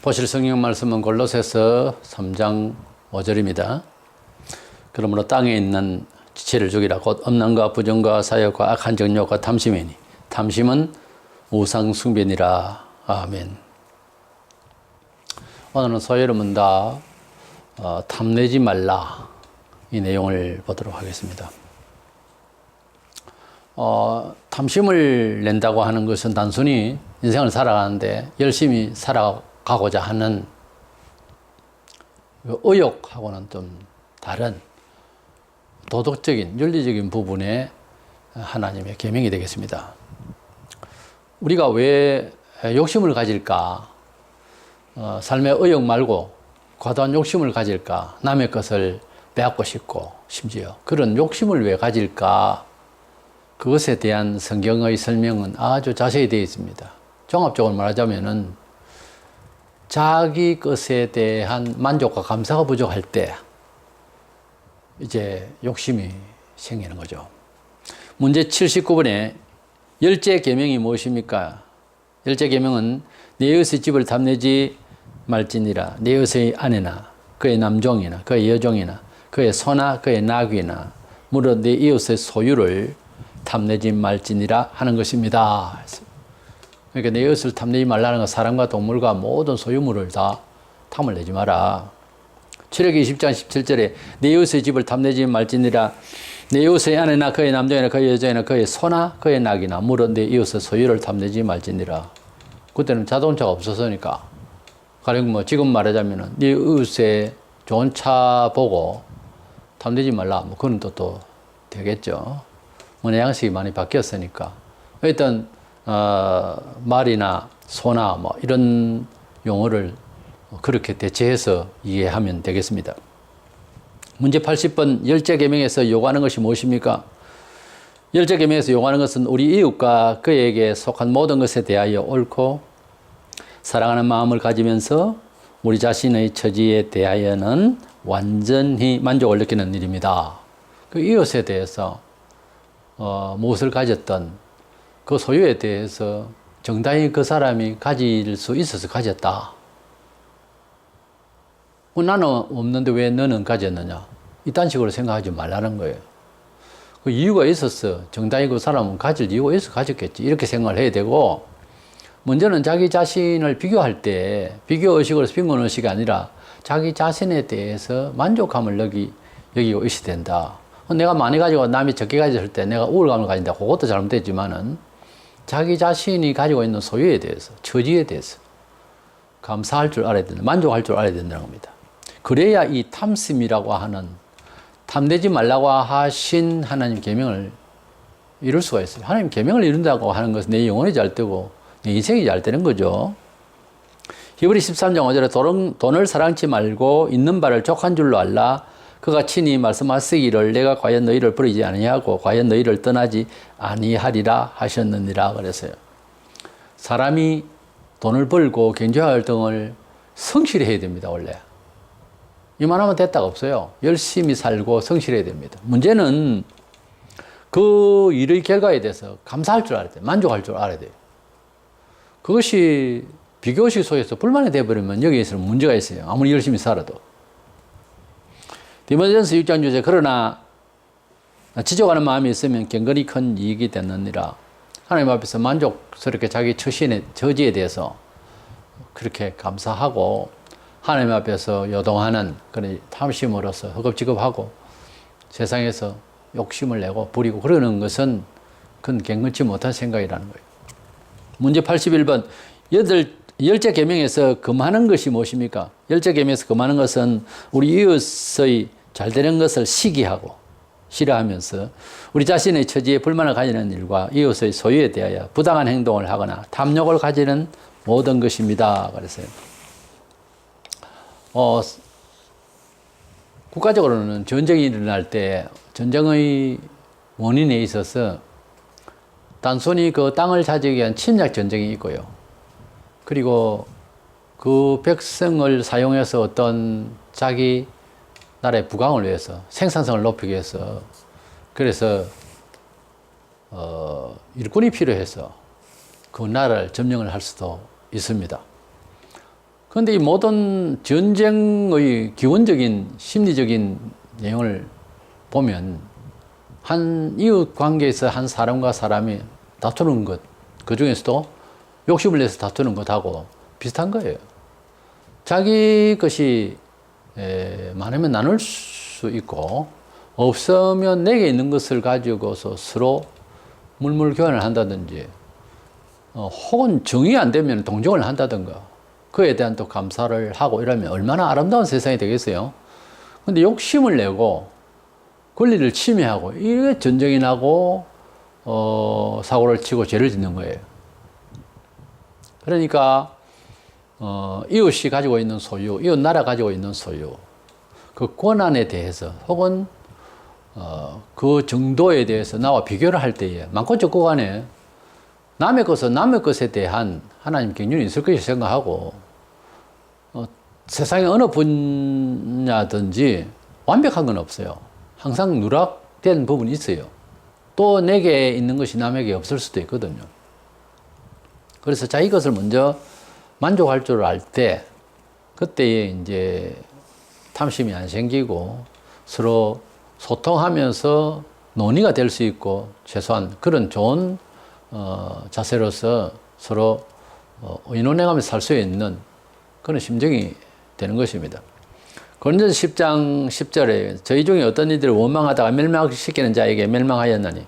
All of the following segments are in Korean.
보실 성경 말씀은 골로새서 3장 5절입니다. 그러므로 땅에 있는 지체를 죽이라. 곧 음란과 부정과 사욕과 악한 정욕과 탐심이니 탐심은 우상 숭배니라. 아멘. 오늘은 소위를 문다 탐내지 말라 이 내용을 보도록 하겠습니다. 탐심을 낸다고 하는 것은 단순히 인생을 살아가는데 열심히 살아가고자 하는 의욕하고는 좀 다른 도덕적인 윤리적인 부분의 하나님의 계명이 되겠습니다. 우리가 왜 욕심을 가질까? 삶의 의욕 말고 과도한 욕심을 가질까? 남의 것을 빼앗고 싶고 심지어 그런 욕심을 왜 가질까? 그것에 대한 성경의 설명은 아주 자세히 되어 있습니다. 종합적으로 말하자면은 자기 것에 대한 만족과 감사가 부족할 때 이제 욕심이 생기는 거죠. 문제 79번에 열째 계명이 무엇입니까? 열째 계명은 내 이웃의 집을 탐내지 말지니라. 내 이웃의 아내나 그의 남종이나 그의 여종이나 그의 소나 그의 나귀나 무릇 내 이웃의 소유를 탐내지 말지니라 하는 것입니다. 그러니까 내 이웃을 탐내지 말라는 건 사람과 동물과 모든 소유물을 다 탐을 내지 마라. 출애굽기 20장 17절에 내 이웃의 집을 탐내지 말지니라. 내 이웃의 아내나 그의 남종이나 그의 여종이나 그의 소나 그의 낙이나 무릇 내 이웃의 소유를 탐내지 말지니라. 그때는 자동차가 없었으니까. 가령 뭐 지금 말하자면은 네 이웃의 좋은 차 보고 탐내지 말라. 뭐 그건 또 되겠죠. 문화 양식이 많이 바뀌었으니까. 일단 말이나 소나 뭐 이런 용어를 그렇게 대체해서 이해하면 되겠습니다. 문제 80번 열째 계명에서 요구하는 것이 무엇입니까? 열째 계명에서 요구하는 것은 우리 이웃과 그에게 속한 모든 것에 대하여 옳고 사랑하는 마음을 가지면서 우리 자신의 처지에 대하여는 완전히 만족을 느끼는 일입니다. 그 이웃에 대해서 무엇을 가졌던 그 소유에 대해서 정당히 그 사람이 가질 수 있어서 가졌다. 나는 없는데 왜 너는 가졌느냐? 이딴 식으로 생각하지 말라는 거예요. 그 이유가 있었어. 정당히 그 사람은 가질 이유가 있어서 가졌겠지. 이렇게 생각을 해야 되고, 먼저는 자기 자신을 비교할 때 비교의식으로서 빈곤의식이 아니라 자기 자신에 대해서 만족감을 여기고 있어야 된다. 내가 많이 가지고 남이 적게 가졌을 때 내가 우월감을 가진다. 그것도 잘못됐지만은 자기 자신이 가지고 있는 소유에 대해서, 처지에 대해서 감사할 줄 알아야 된다. 만족할 줄 알아야 된다는 겁니다. 그래야 이 탐심이라고 하는 탐내지 말라고 하신 하나님 계명을 이룰 수가 있어요. 하나님 계명을 이룬다고 하는 것은 내 영혼이 잘 되고 내 인생이 잘 되는 거죠. 히브리 13장 5절에 돈을 사랑치 말고 있는 바를 족한 줄로 알라. 그가 친히 말씀하시기를 내가 과연 너희를 버리지 아니하고 과연 너희를 떠나지 아니하리라 하셨느니라 그랬어요. 사람이 돈을 벌고 경제활동을 성실히 해야 됩니다. 원래 이만하면 됐다가 없어요. 열심히 살고 성실해야 됩니다. 문제는 그 일의 결과에 대해서 감사할 줄 알아야 돼요. 만족할 줄 알아야 돼요. 그것이 비교의식 속에서 불만이 되어버리면 여기에서는 문제가 있어요. 아무리 열심히 살아도. 디모데전서 6장 6절 그러나 지적하는 마음이 있으면 경건이 큰 이익이 됐느니라. 하나님 앞에서 만족스럽게 자기 처지에 대해서 그렇게 감사하고 하나님 앞에서 요동하는 그런 탐심으로서 허겁지겁하고 세상에서 욕심을 내고 부리고 그러는 것은 그건 경건치 못한 생각이라는 거예요. 문제 81번 열째 계명에서 금하는 것이 무엇입니까? 열째 계명에서 금하는 것은 우리 이웃의 잘 되는 것을 시기하고 싫어하면서 우리 자신의 처지에 불만을 가지는 일과 이웃의 소유에 대하여 부당한 행동을 하거나 탐욕을 가지는 모든 것입니다. 그랬어요. 국가적으로는 전쟁이 일어날 때 전쟁의 원인에 있어서 단순히 그 땅을 차지하기 위한 침략 전쟁이 있고요. 그리고 그 백성을 사용해서 어떤 자기 나라의 부강을 위해서 생산성을 높이기 위해서 그래서 일꾼이 필요해서 그 나라를 점령을 할 수도 있습니다. 그런데 이 모든 전쟁의 기본적인 심리적인 내용을 보면 한 이웃 관계에서 한 사람과 사람이 다투는 것, 그 중에서도 욕심을 내서 다투는 것하고 비슷한 거예요. 자기 것이 많으면 나눌 수 있고 없으면 내게 있는 것을 가지고서 서로 물물 교환을 한다든지 혹은 정이 안 되면 동정을 한다든가 그에 대한 또 감사를 하고 이러면 얼마나 아름다운 세상이 되겠어요. 근데 욕심을 내고 권리를 침해하고 이게 전쟁이 나고 사고를 치고 죄를 짓는 거예요. 그러니까 이웃이 가지고 있는 소유, 이웃 나라 가지고 있는 소유, 그 권한에 대해서 혹은 그 정도에 대해서 나와 비교를 할 때에 많고 적고 간에 남의 것에 대한 하나님 경륜이 있을 것이 생각하고 세상의 어느 분야든지 완벽한 건 없어요. 항상 누락된 부분이 있어요. 또 내게 있는 것이 남에게 없을 수도 있거든요. 그래서 자기 것을 먼저 만족할 줄 알 때 그때에 이제 탐심이 안 생기고 서로 소통하면서 논의가 될 수 있고 최소한 그런 좋은 자세로서 서로 의논해가면서 살 수 있는 그런 심정이 되는 것입니다. 고린도서 10장 10절에 저희 중에 어떤 이들을 원망하다가 멸망시키는 자에게 멸망하였나니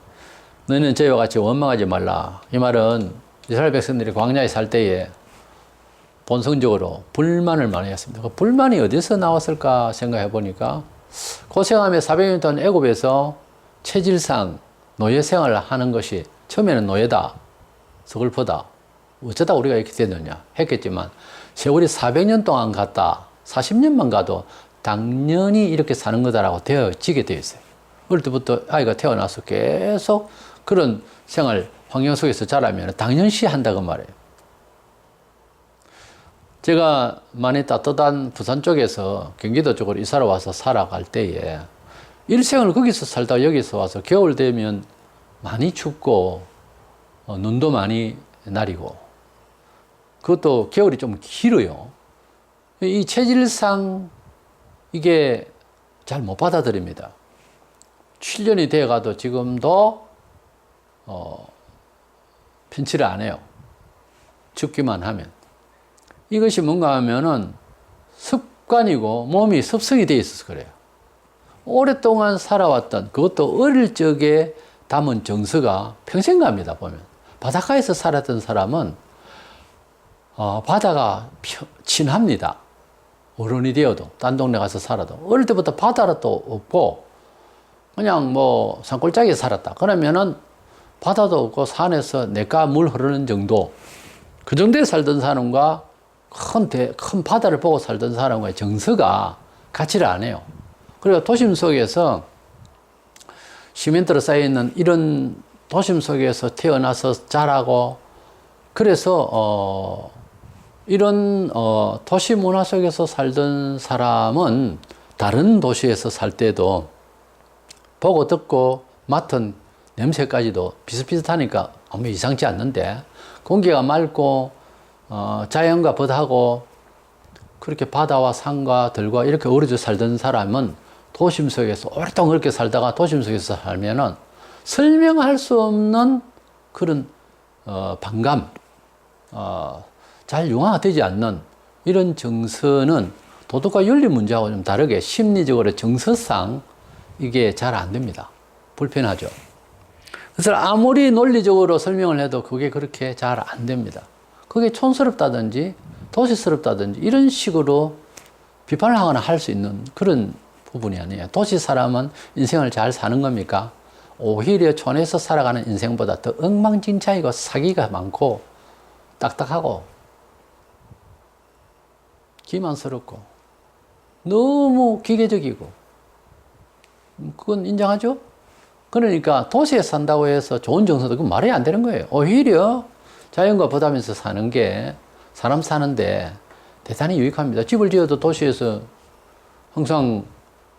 너희는 저희와 같이 원망하지 말라. 이 말은 이스라엘 백성들이 광야에 살 때에 본성적으로 불만을 많이 했습니다. 그 불만이 어디서 나왔을까 생각해 보니까 고생하며 400년 동안 애굽에서 체질상 노예 생활을 하는 것이 처음에는 노예다, 서글프다, 어쩌다 우리가 이렇게 됐느냐 했겠지만 세월이 400년 동안 갔다 40년만 가도 당연히 이렇게 사는 거다라고 되어지게 되어 있어요. 어릴 때부터 아이가 태어나서 계속 그런 생활 환경 속에서 자라면 당연시 한다고 말해요. 제가 많이 따뜻한 부산 쪽에서 경기도 쪽으로 이사를 와서 살아갈 때에 일생을 거기서 살다 여기서 와서 겨울 되면 많이 춥고 눈도 많이 내리고 그것도 겨울이 좀 길어요. 이 체질상 이게 잘 못 받아들입니다. 7년이 돼가도 지금도 편치를 안 해요. 춥기만 하면. 이것이 뭔가 하면은 습관이고 몸이 습성이 돼 있어서 그래요. 오랫동안 살아왔던 그것도 어릴 적에 담은 정서가 평생 갑니다, 보면. 바닷가에서 살았던 사람은 바다가 친합니다. 어른이 되어도, 딴 동네 가서 살아도. 어릴 때부터 바다도 없고, 그냥 뭐 산골짜기에 살았다. 그러면은 바다도 없고 산에서 내가 물 흐르는 정도, 그 정도에 살던 사람과 큰 바다를 보고 살던 사람과의 정서가 같지를 않아요. 그리고 도심 속에서 시멘트로 쌓여있는 이런 도심 속에서 태어나서 자라고 그래서 이런 도시 문화 속에서 살던 사람은 다른 도시에서 살 때도 보고 듣고 맡은 냄새까지도 비슷비슷하니까 아무 이상치 않는데 공기가 맑고 자연과 벗하고 그렇게 바다와 산과 들과 이렇게 어우러져 살던 사람은 도심 속에서 오랫동안 그렇게 살다가 도심 속에서 살면은 설명할 수 없는 그런 반감, 잘 융화가 되지 않는 이런 정서는 도덕과 윤리 문제하고 좀 다르게 심리적으로 정서상 이게 잘 안 됩니다. 불편하죠. 그래서 아무리 논리적으로 설명을 해도 그게 그렇게 잘 안 됩니다. 그게 촌스럽다든지 도시스럽다든지 이런 식으로 비판을 하거나 할 수 있는 그런 부분이 아니에요. 도시 사람은 인생을 잘 사는 겁니까? 오히려 촌에서 살아가는 인생보다 더 엉망진창이고 사기가 많고 딱딱하고 기만스럽고 너무 기계적이고 그건 인정하죠? 그러니까 도시에 산다고 해서 좋은 정서도 그건 말이 안 되는 거예요. 오히려 자연과 보다면서 사는 게 사람 사는데 대단히 유익합니다. 집을 지어도 도시에서 항상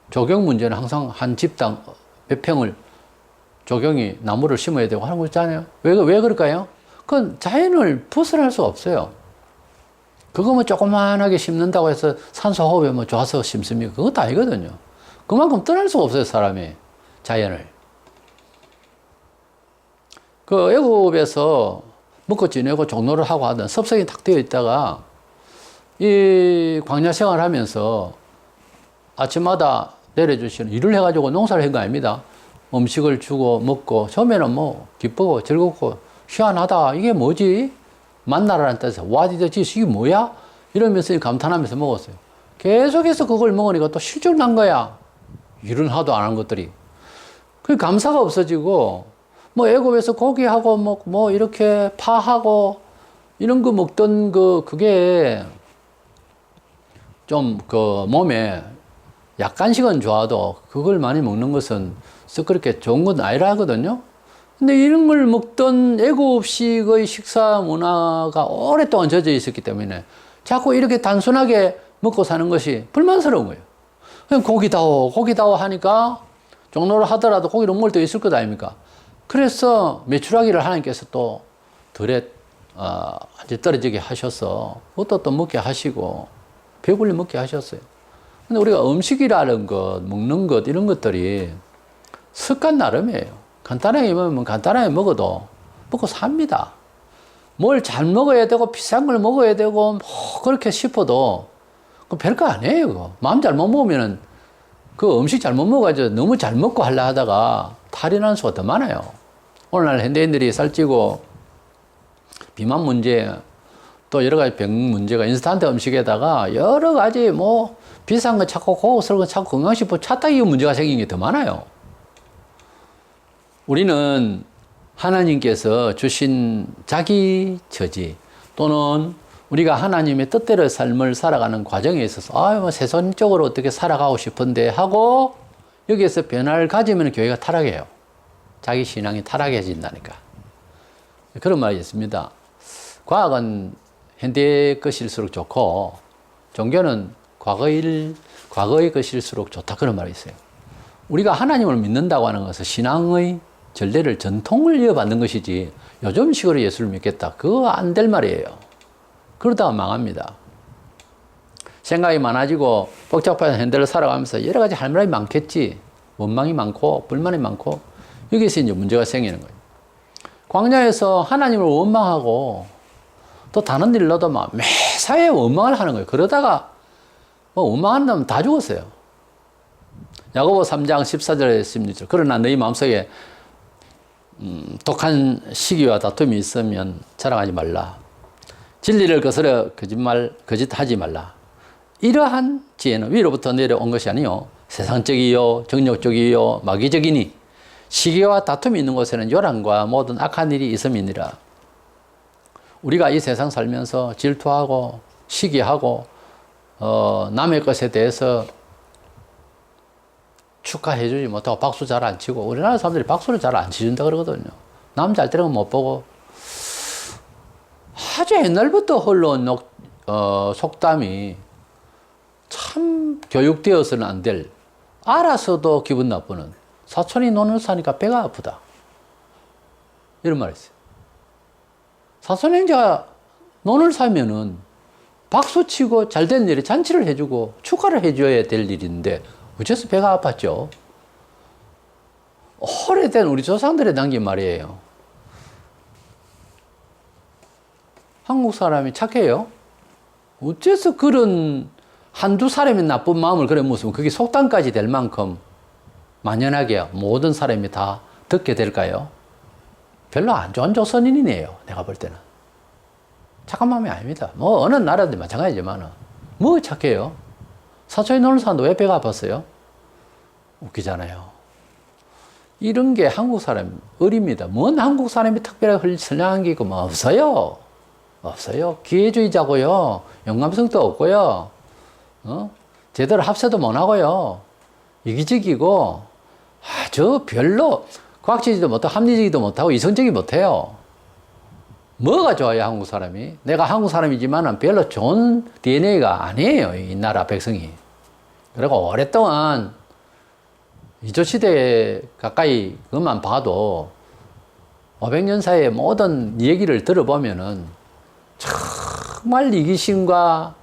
조경 문제는 항상 한 집당 몇 평을 조경이 나무를 심어야 되고 하는 거 있잖아요. 왜 그럴까요? 그건 자연을 벗어날 수가 없어요. 그거 뭐 조그만하게 심는다고 해서 산소 호흡에 뭐 좋아서 심습니까? 그것도 아니거든요. 그만큼 떠날 수가 없어요, 사람이. 자연을. 그 애국에서 먹고 지내고 종로를 하고 하던 섭석이 탁 되어 있다가 이 광야 생활을 하면서 아침마다 내려주시는 일을 해가지고 농사를 한 거 아닙니다. 음식을 주고 먹고 처음에는 뭐 기쁘고 즐겁고 희한하다. 이게 뭐지? 만나라는 뜻에서 What is this? 이게 뭐야? 이러면서 감탄하면서 먹었어요. 계속해서 그걸 먹으니까 또 실증 난 거야. 일은 하도 안 한 것들이. 그 감사가 없어지고 뭐 애굽에서 고기하고 뭐 이렇게 파하고 이런 거 먹던 그게 좀 그 몸에 약간씩은 좋아도 그걸 많이 먹는 것은 썩 그렇게 좋은 건 아니라 하거든요. 근데 이런 걸 먹던 애국식의 식사 문화가 오랫동안 젖어 있었기 때문에 자꾸 이렇게 단순하게 먹고 사는 것이 불만스러운 거예요. 그냥 고기다오 하니까 종로를 하더라도 고기를 먹을 때 있을 것 아닙니까? 그래서 메추라기를 하나님께서 또 덜에 이제 떨어지게 하셔서 그것도 또 먹게 하시고 배불리 먹게 하셨어요. 근데 우리가 음식이라는 것, 먹는 것 이런 것들이 습관 나름이에요. 간단하게 먹으면 간단하게 먹어도 먹고 삽니다. 뭘 잘 먹어야 되고 비싼 걸 먹어야 되고 뭐 그렇게 싶어도 그 별거 아니에요. 그거. 마음 잘못 먹으면은 그 음식 잘못 먹어가지고 너무 잘 먹고 하려 하다가 탈이 나는 수가 더 많아요. 오늘날 현대인들이 살찌고 비만 문제 또 여러 가지 병 문제가 인스턴트 음식에다가 여러 가지 뭐 비싼 거 찾고 고급스러운 거 찾고 건강식품 찾다 이 문제가 생긴 게 더 많아요. 우리는 하나님께서 주신 자기 처지 또는 우리가 하나님의 뜻대로 삶을 살아가는 과정에 있어서 뭐 세상적으로 어떻게 살아가고 싶은데 하고 여기에서 변화를 가지면 교회가 타락해요. 자기 신앙이 타락해진다니까. 그런 말이 있습니다. 과학은 현대의 것일수록 좋고 종교는 과거의 것일수록 좋다. 그런 말이 있어요. 우리가 하나님을 믿는다고 하는 것은 신앙의 전례를 전통을 이어받는 것이지 요즘 식으로 예수를 믿겠다. 그거 안 될 말이에요. 그러다가 망합니다. 생각이 많아지고 복잡한 현대를 살아가면서 여러 가지 할 말이 많겠지. 원망이 많고 불만이 많고 여기서 이제 문제가 생기는 거예요. 광야에서 하나님을 원망하고 또 다른 일로도 막 매사에 원망을 하는 거예요. 그러다가 뭐 원망한다면 다 죽었어요. 야고보 3장 14절에 16절. 그러나 너희 마음속에 독한 시기와 다툼이 있으면 자랑하지 말라. 진리를 거스려 거짓하지 말라. 이러한 지혜는 위로부터 내려온 것이 아니요 세상적이요 정욕적이요 마귀적이니 시기와 다툼이 있는 곳에는 요란과 모든 악한 일이 있음이니라. 우리가 이 세상 살면서 질투하고 시기하고 남의 것에 대해서 축하해주지 못하고 박수 잘 안 치고 우리나라 사람들이 박수를 잘 안 치준다 그러거든요. 남 잘 되는 건 못 보고 아주 옛날부터 흘러온 속담이 참 교육되어서는 안 될 알아서도 기분 나쁘는 사촌이 논을 사니까 배가 아프다. 이런 말이 있어요. 사촌 형제가 논을 사면은 박수치고 잘된 일에 잔치를 해주고 축하를 해줘야 될 일인데 어째서 배가 아팠죠? 오래된 우리 조상들이 남긴 말이에요. 한국 사람이 착해요? 어째서 그런 한두 사람의 나쁜 마음을 그래 무슨 그게 속담까지 될 만큼 만연하게 모든 사람이 다 듣게 될까요? 별로 안 좋은 조선인이네요. 내가 볼 때는. 착한 마음이 아닙니다. 뭐 어느 나라도 마찬가지지만 뭐 착해요? 사촌이 논을 사는데 왜 배가 아팠어요? 웃기잖아요. 이런 게 한국 사람 어립니다. 뭔 한국 사람이 특별하게 선량한 게 있고 뭐 없어요. 없어요. 기회주의자고요. 영감성도 없고요. 제대로 합세도 못 하고요. 이기적이고 아주 별로 과학적이지도 못하고 합리적이도 못하고 이성적이 못해요. 뭐가 좋아요, 한국 사람이? 내가 한국 사람이지만 별로 좋은 DNA가 아니에요, 이 나라 백성이. 그리고 오랫동안 이조시대 가까이 그것만 봐도 500년 사이에 모든 얘기를 들어보면은 참 정말 이기심과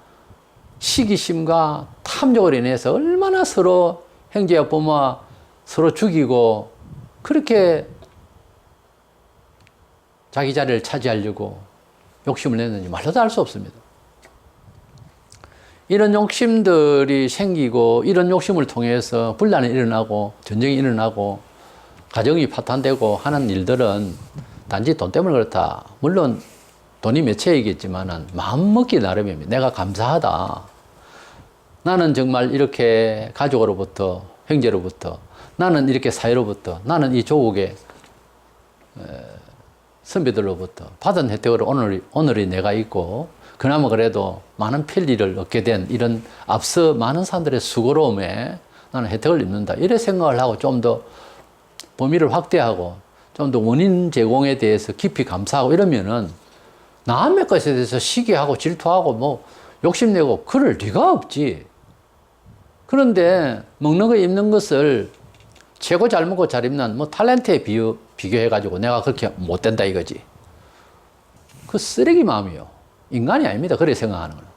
시기심과 탐욕으로 인해서 얼마나 서로 형제와 부모와 서로 죽이고 그렇게 자기 자리를 차지하려고 욕심을 냈는지 말로도 알 수 없습니다. 이런 욕심들이 생기고 이런 욕심을 통해서 분란이 일어나고 전쟁이 일어나고 가정이 파탄되고 하는 일들은 단지 돈 때문에 그렇다. 물론 돈이 매체이겠지만 마음먹기 나름입니다. 내가 감사하다. 나는 정말 이렇게 가족으로부터 형제로부터 나는 이렇게 사회로부터 나는 이 조국의 선배들로부터 받은 혜택으로 오늘이 내가 있고 그나마 그래도 많은 편리를 얻게 된 이런 앞서 많은 사람들의 수고로움에 나는 혜택을 입는다. 이래 생각을 하고 좀 더 범위를 확대하고 좀 더 원인 제공에 대해서 깊이 감사하고 이러면은 남의 것에 대해서 시기하고 질투하고 뭐 욕심내고 그럴 리가 없지. 그런데 먹는 거 입는 것을 최고 잘 먹고 잘 입는 뭐 탤런트에 비교해가지고 내가 그렇게 못 된다 이거지. 그 쓰레기 마음이요. 인간이 아닙니다. 그래 생각하는 거는.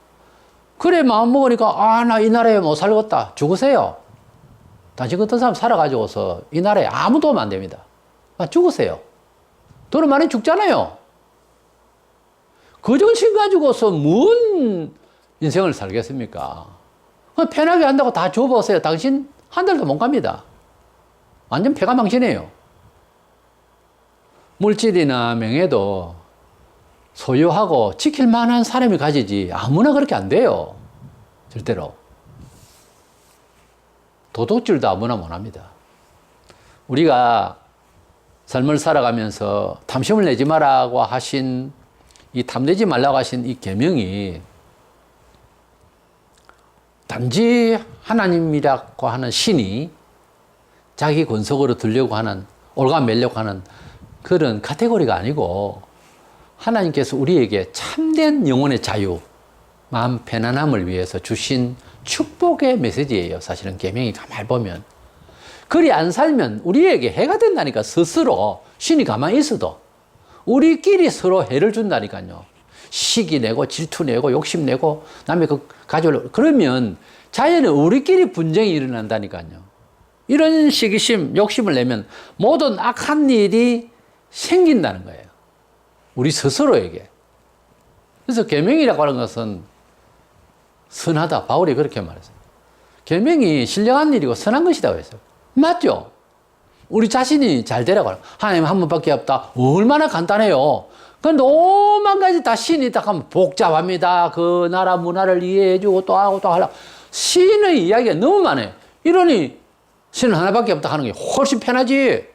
그래 마음 먹으니까 나 이 나라에 못 살겠다. 죽으세요. 당신 같은 사람 살아가지고서 이 나라에 아무 도움 안 됩니다. 죽으세요. 돈은 많이 죽잖아요. 그 정신 가지고서 뭔 인생을 살겠습니까? 편하게 한다고 다 줘보세요. 당신 한 달도 못 갑니다. 완전 패가 망신해요. 물질이나 명예도 소유하고 지킬 만한 사람이 가지지 아무나 그렇게 안 돼요. 절대로. 도둑질도 아무나 못 합니다. 우리가 삶을 살아가면서 탐심을 내지 마라고 하신 이 탐내지 말라고 하신 이 계명이 단지 하나님이라고 하는 신이 자기 권속으로 들려고 하는 올가매려고 하는 그런 카테고리가 아니고 하나님께서 우리에게 참된 영혼의 자유, 마음 편안함을 위해서 주신 축복의 메시지예요. 사실은 계명이 가만히 보면. 그리 안 살면 우리에게 해가 된다니까. 스스로 신이 가만히 있어도 우리끼리 서로 해를 준다니까요. 시기 내고 질투 내고 욕심 내고 남의 그 가져오려고 그러면 자연은 우리끼리 분쟁이 일어난다니까요. 이런 시기심, 욕심을 내면 모든 악한 일이 생긴다는 거예요. 우리 스스로에게. 그래서 계명이라고 하는 것은 선하다. 바울이 그렇게 말했어요. 계명이 신령한 일이고 선한 것이라고 했어요. 맞죠? 우리 자신이 잘 되라고 하는 하나님 한 분밖에 없다. 얼마나 간단해요. 그런데 오만 가지 다 신이 딱 하면 복잡합니다. 그 나라 문화를 이해해주고 또 하고 또 하려고. 신의 이야기가 너무 많아요. 이러니 신은 하나밖에 없다 하는 게 훨씬 편하지.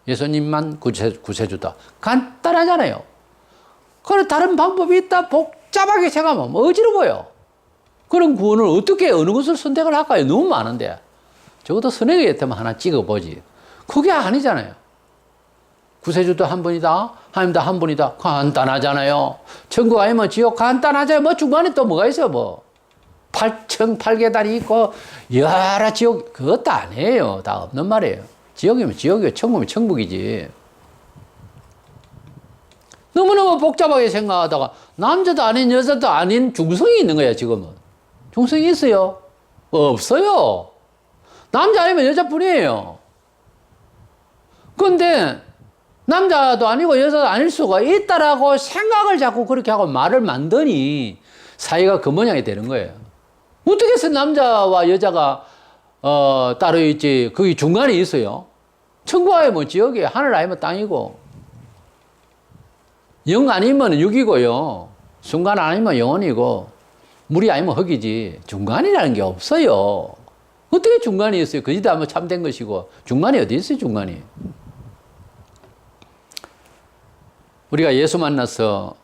예수님만 구세주다. 간단하잖아요. 그래 다른 방법이 있다. 복잡하게 생각하면 어지러워요. 그런 구원을 어떻게 어느 것을 선택을 할까요? 너무 많은데. 적어도 선행의 예태만 하나 찍어보지. 그게 아니잖아요. 구세주도 한 분이다. 하나님도 한 분이다. 간단하잖아요. 천국 아니면 지옥 간단하잖아요. 뭐 중간에 또 뭐가 있어요. 뭐. 8층 8계단이 있고 여러 지옥 그것도 아니에요. 다 없는 말이에요. 지옥이면 지옥이고 천국이면 천국이지. 너무너무 복잡하게 생각하다가 남자도 아닌 여자도 아닌 중성이 있는 거야 지금은. 중성이 있어요? 없어요. 남자 아니면 여자뿐이에요. 그런데 남자도 아니고 여자도 아닐 수가 있다라고 생각을 자꾸 그렇게 하고 말을 만드니 사회가 그 모양이 되는 거예요. 어떻게 해서 남자와 여자가 따로 있지 거기 중간에 있어요. 천국 아니면 지옥이에요. 하늘 아니면 땅이고 영 아니면 육이고요. 순간 아니면 영혼이고 물이 아니면 흙이지 중간이라는 게 없어요. 어떻게 중간이 있어요? 거짓도 하면 참된 것이고 중간이 어디 있어요? 중간이. 우리가 예수 만나서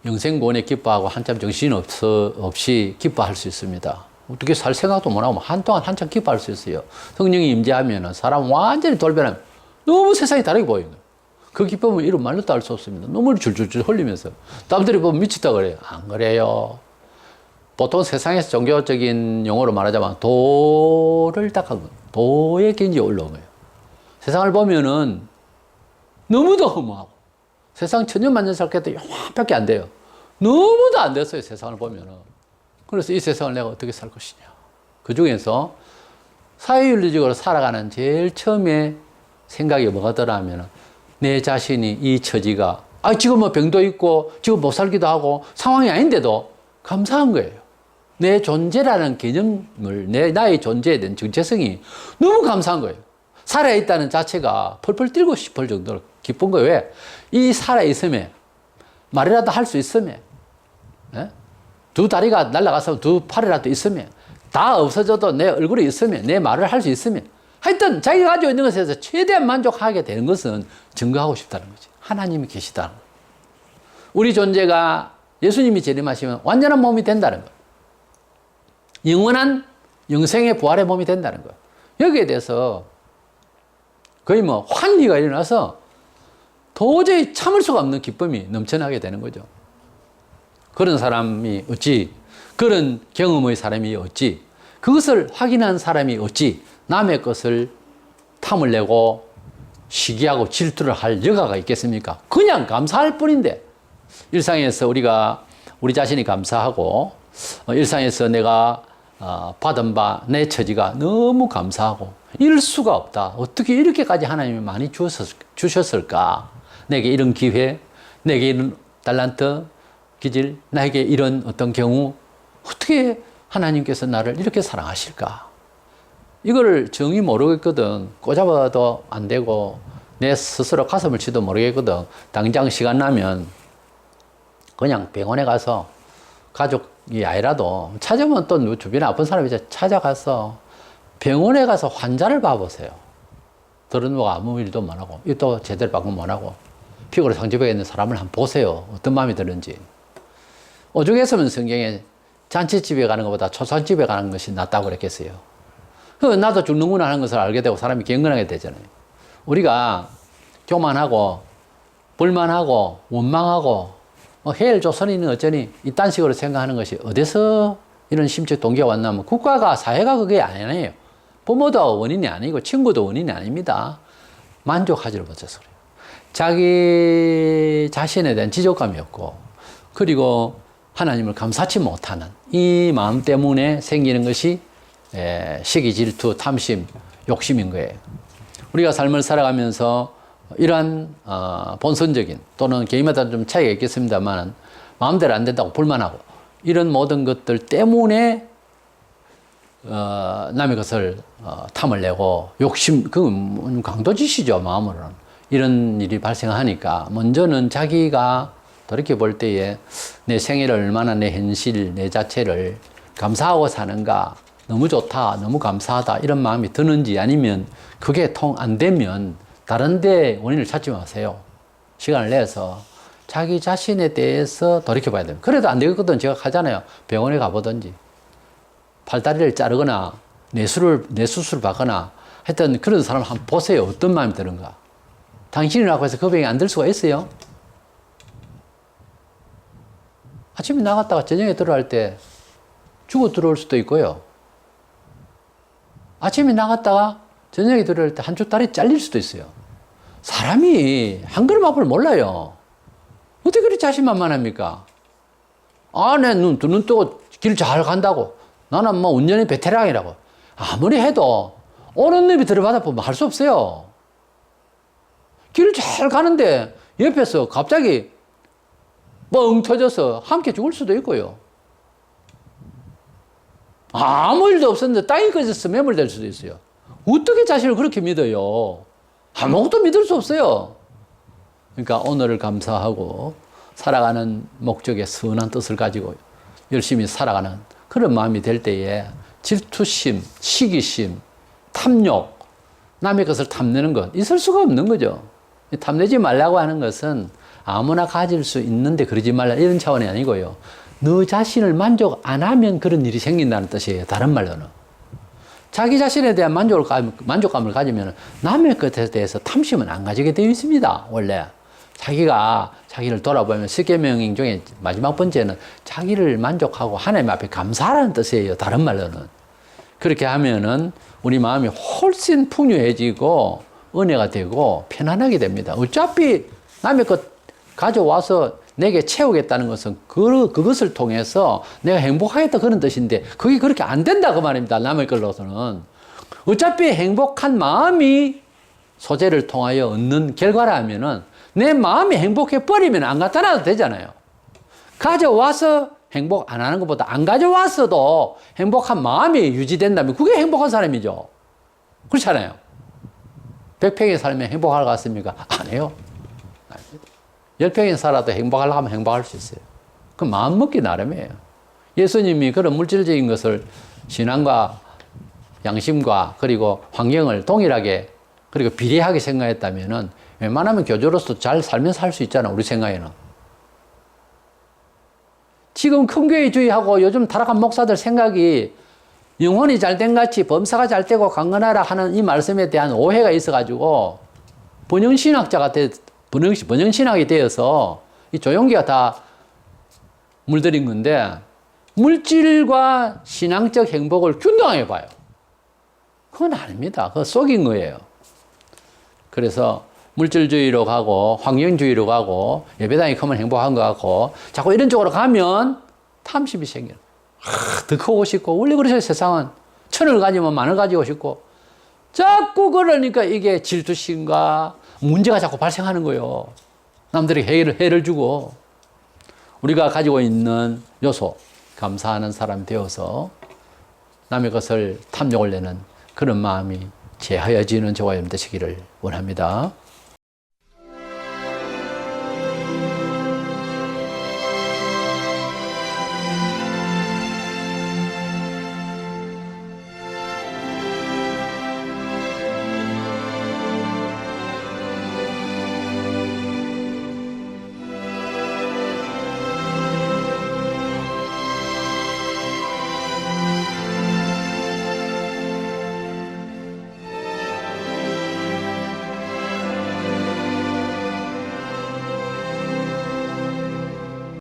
영생구원에 기뻐하고 한참 정신 없이 기뻐할 수 있습니다. 어떻게 살 생각도 못하고 한동안 한참 기뻐할 수 있어요. 성령이 임재하면 사람 완전히 돌변하면 너무 세상이 다르게 보이는 거예요. 그 기쁨은 이런 말로도 알 수 없습니다. 눈물이 줄줄줄 흘리면서 남들이 보면 미치다 그래요. 안 그래요. 보통 세상에서 종교적인 용어로 말하자면 도를 닦은 거예요. 도의 경지에 올라온 거예요. 세상을 보면은 너무도 허무하고 세상 천년만년 살겠다 요만밖에 안 돼요. 너무도 안 됐어요, 세상을 보면은. 그래서 이 세상을 내가 어떻게 살 것이냐. 그 중에서 사회윤리적으로 살아가는 제일 처음에 생각이 뭐가 더라 하면은 내 자신이 이 처지가, 지금 뭐 병도 있고, 지금 못 살기도 하고, 상황이 아닌데도 감사한 거예요. 내 존재라는 개념을, 나의 존재에 대한 정체성이 너무 감사한 거예요. 살아있다는 자체가 펄펄 뛰고 싶을 정도로 기쁜 거예요. 왜? 이 살아있음에, 말이라도 할 수 있으면, 예? 두 다리가 날아가서 두 팔이라도 있으면, 다 없어져도 내 얼굴이 있으면, 내 말을 할 수 있으면, 하여튼 자기가 가지고 있는 것에서 최대한 만족하게 되는 것은 증거하고 싶다는 거지. 하나님이 계시다는 거. 우리 존재가 예수님이 재림하시면 완전한 몸이 된다는 거. 영원한 영생의 부활의 몸이 된다는 거. 여기에 대해서 거의 뭐 환희가 일어나서 도저히 참을 수가 없는 기쁨이 넘쳐나게 되는 거죠. 그런 사람이 어찌, 그런 경험의 사람이 어찌, 그것을 확인한 사람이 어찌 남의 것을 탐을 내고 시기하고 질투를 할 여가가 있겠습니까? 그냥 감사할 뿐인데, 일상에서 우리가 우리 자신이 감사하고, 일상에서 내가 받은 바 내 처지가 너무 감사하고 이럴 수가 없다. 어떻게 이렇게까지 하나님이 많이 주셨을까? 내게 이런 기회, 내게 이런 달란트, 기질, 나에게 이런 어떤 경우, 어떻게 하나님께서 나를 이렇게 사랑하실까? 이거를 정의 모르겠거든. 꼬잡아도 안 되고 내 스스로 가슴을 치도 모르겠거든. 당장 시간 나면 그냥 병원에 가서 가족이 아니라도 찾으면 또 주변에 아픈 사람이 이제 찾아가서 병원에 가서 환자를 봐보세요. 들은 뭐가 아무 일도 못 하고, 또 제대로 방금 못 하고, 피부로 상처벽에 있는 사람을 한번 보세요. 어떤 마음이 드는지. 오죽했으면 성경에 잔치집에 가는 것보다 초상집에 가는 것이 낫다고 그랬겠어요. 나도 죽는구나 하는 것을 알게 되고 사람이 경건하게 되잖아요. 우리가 교만하고, 불만하고, 원망하고, 해일 조선인은 어쩌니 이딴 식으로 생각하는 것이 어디서 이런 심적 동기가 왔냐면 국가가, 사회가 그게 아니에요. 부모도 원인이 아니고 친구도 원인이 아닙니다. 만족하지를 못해서 그래요. 자기 자신에 대한 지족감이 없고, 그리고 하나님을 감사치 못하는 이 마음 때문에 생기는 것이 시기, 질투, 탐심, 욕심인 거예요. 우리가 삶을 살아가면서 이러한 본선적인 또는 개인마다 좀 차이가 있겠습니다만 마음대로 안 된다고 불만하고 이런 모든 것들 때문에 남의 것을 탐을 내고 욕심, 그건 강도짓이죠, 마음으로는. 이런 일이 발생하니까 먼저는 자기가 돌이켜 볼 때에 내 생애를 얼마나 내 현실, 내 자체를 감사하고 사는가, 너무 좋다, 너무 감사하다 이런 마음이 드는지, 아니면 그게 통 안 되면 다른 데 원인을 찾지 마세요. 시간을 내서 자기 자신에 대해서 돌이켜 봐야 됩니다. 그래도 안 되겠거든. 제가 하잖아요. 병원에 가보든지 팔다리를 자르거나 뇌수술을 받거나 하여튼 그런 사람 한번 보세요. 어떤 마음이 드는가. 당신이라고 해서 그 병이 안 들 수가 있어요? 아침에 나갔다가 저녁에 들어갈 때 죽어 들어올 수도 있고요. 아침에 나갔다가 저녁에 들어갈 때 한쪽 다리 잘릴 수도 있어요. 사람이 한 걸음 앞을 몰라요. 어떻게 그렇게 자신만만합니까? 내 눈 뜨고 길 잘 간다고. 나는 뭐 운전의 베테랑이라고. 아무리 해도 오는 놈이 들어받아 보면 할 수 없어요. 길을 잘 가는데 옆에서 갑자기 뻥 터져서 함께 죽을 수도 있고요. 아무 일도 없었는데 땅이 꺼져서 매몰될 수도 있어요. 어떻게 자신을 그렇게 믿어요? 아무것도 믿을 수 없어요. 그러니까 오늘을 감사하고 살아가는 목적의 선한 뜻을 가지고 열심히 살아가는 그런 마음이 될 때에 질투심, 시기심, 탐욕, 남의 것을 탐내는 것 있을 수가 없는 거죠. 탐내지 말라고 하는 것은 아무나 가질 수 있는데 그러지 말라 이런 차원이 아니고요. 너 자신을 만족 안 하면 그런 일이 생긴다는 뜻이에요. 다른 말로는. 자기 자신에 대한 만족감을 가지면 남의 것에 대해서 탐심은 안 가지게 되어 있습니다. 원래. 자기가 자기를 돌아보면 십계명 중에 마지막 번째는 자기를 만족하고 하나님 앞에 감사하라는 뜻이에요. 다른 말로는. 그렇게 하면은 우리 마음이 훨씬 풍요해지고 은혜가 되고 편안하게 됩니다. 어차피 남의 것 가져와서 내게 채우겠다는 것은 그것을 통해서 내가 행복하겠다 그런 뜻인데 그게 그렇게 안 된다 그 말입니다. 남의 걸로서는. 어차피 행복한 마음이 소재를 통하여 얻는 결과라면은 내 마음이 행복해 버리면 안 갖다 놔도 되잖아요. 가져와서 행복 안 하는 것보다 안 가져왔어도 행복한 마음이 유지된다면 그게 행복한 사람이죠. 그렇잖아요. 100평에 살면 행복할 것 같습니까? 안 해요. 10평에 살아도 행복하려고 하면 행복할 수 있어요. 그 마음 먹기 나름이에요. 예수님이 그런 물질적인 것을 신앙과 양심과 그리고 환경을 동일하게 그리고 비례하게 생각했다면은 웬만하면 교주로서 잘 살면 살 수 있잖아, 우리 생각에는. 지금 큰교회주의하고 요즘 타락한 목사들 생각이 영혼이 잘된 같이 범사가 잘되고 강건하라 하는 이 말씀에 대한 오해가 있어가지고 번영신학이 되어서 이 조용기가 다 물들인 건데 물질과 신앙적 행복을 균등하게 봐요. 그건 아닙니다. 그거 속인 거예요. 그래서 물질주의로 가고 환경주의로 가고 예배당이 크면 행복한 것 같고 자꾸 이런 쪽으로 가면 탐심이 생겨요. 더 크고 싶고 원래 그러죠. 세상은 1,000을 가지면 10,000을 가지고 싶고 자꾸 그러니까 이게 질투심과 문제가 자꾸 발생하는 거예요. 남들에게 해를 주고 우리가 가지고 있는 요소 감사하는 사람이 되어서 남의 것을 탐욕을 내는 그런 마음이 제하여지는 저와 여러분 되시기를 원합니다.